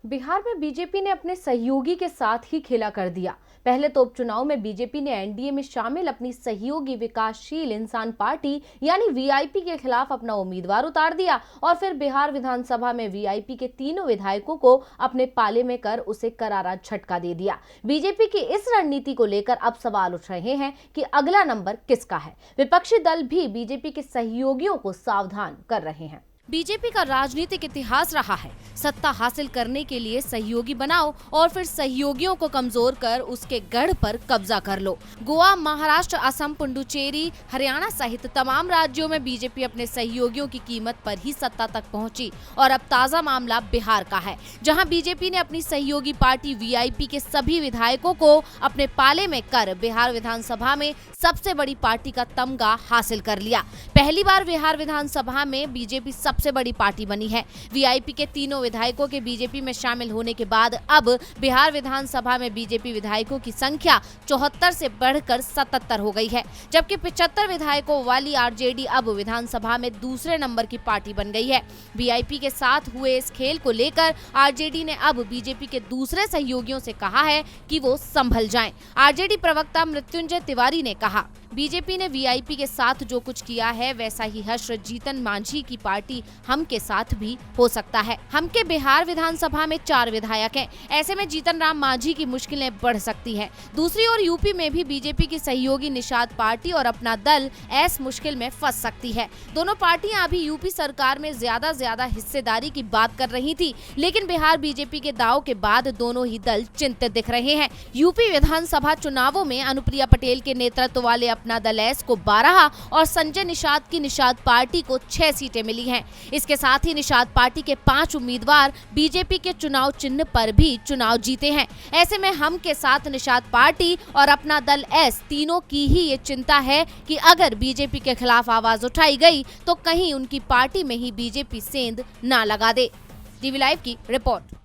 बिहार में बीजेपी ने अपने सहयोगी के साथ ही खेला कर दिया। पहले तो उपचुनाव में बीजेपी ने एनडीए में शामिल अपनी सहयोगी विकासशील इंसान पार्टी यानी वीआईपी के खिलाफ अपना उम्मीदवार उतार दिया और फिर बिहार विधानसभा में वीआईपी के तीनों विधायकों को अपने पाले में कर उसे करारा झटका दे दिया। बीजेपी की इस रणनीति को लेकर अब सवाल उठ रहे हैं कि अगला नंबर किसका है। विपक्षी दल भी बीजेपी के सहयोगियों को सावधान कर रहे हैं। बीजेपी का राजनीतिक इतिहास रहा है सत्ता हासिल करने के लिए सहयोगी बनाओ और फिर सहयोगियों को कमजोर कर उसके गढ़ पर कब्जा कर लो। गोवा, महाराष्ट्र, असम, पुडुचेरी, हरियाणा सहित तमाम राज्यों में बीजेपी अपने सहयोगियों की कीमत पर ही सत्ता तक पहुंची और अब ताजा मामला बिहार का है, जहां बीजेपी ने अपनी सहयोगी पार्टी वीआईपी के सभी विधायकों को अपने पाले में कर बिहार विधानसभा में सबसे बड़ी पार्टी का तमगा हासिल कर लिया। पहली बार बिहार विधानसभा में बीजेपी सबसे बड़ी पार्टी बनी है। वीआईपी के तीनों विधायकों के बीजेपी में शामिल होने के बाद अब बिहार विधानसभा में बीजेपी विधायकों की संख्या 74 से बढ़कर 77 हो गई है, जबकि 75 विधायकों वाली आरजेडी अब विधानसभा में दूसरे नंबर की पार्टी बन गई है। वीआईपी के साथ हुए इस खेल को लेकर आरजेडी ने अब बीजेपी के दूसरे सहयोगियों से कहा है कि वो संभल जाएं। आरजेडी प्रवक्ता मृत्युंजय तिवारी ने कहा, बीजेपी ने वीआईपी के साथ जो कुछ किया है वैसा ही हर्ष जीतन मांझी की पार्टी हम के साथ भी हो सकता है। हम के बिहार विधानसभा में 4 विधायक हैं, ऐसे में जीतन राम मांझी की मुश्किलें बढ़ सकती हैं। दूसरी ओर यूपी में भी बीजेपी की सहयोगी निषाद पार्टी और अपना दल ऐस मुश्किल में फंस सकती है। दोनों पार्टियां अभी यूपी सरकार में ज्यादा हिस्सेदारी की बात कर रही थी, लेकिन बिहार बीजेपी के दाव के बाद दोनों ही दल चिंतित दिख रहे हैं। यूपी विधानसभा चुनावों में अनुप्रिया पटेल के नेतृत्व वाले अपना दल एस को 12 और संजय निषाद की निषाद पार्टी को 6 सीटें मिली हैं। इसके साथ ही निषाद पार्टी के 5 उम्मीदवार बीजेपी के चुनाव चिन्ह पर भी चुनाव जीते हैं। ऐसे में हम के साथ निषाद पार्टी और अपना दल एस तीनों की ही ये चिंता है कि अगर बीजेपी के खिलाफ आवाज उठाई गई तो कहीं उनकी पार्टी में ही बीजेपी सेंध ना लगा दे। टीवी लाइव की रिपोर्ट।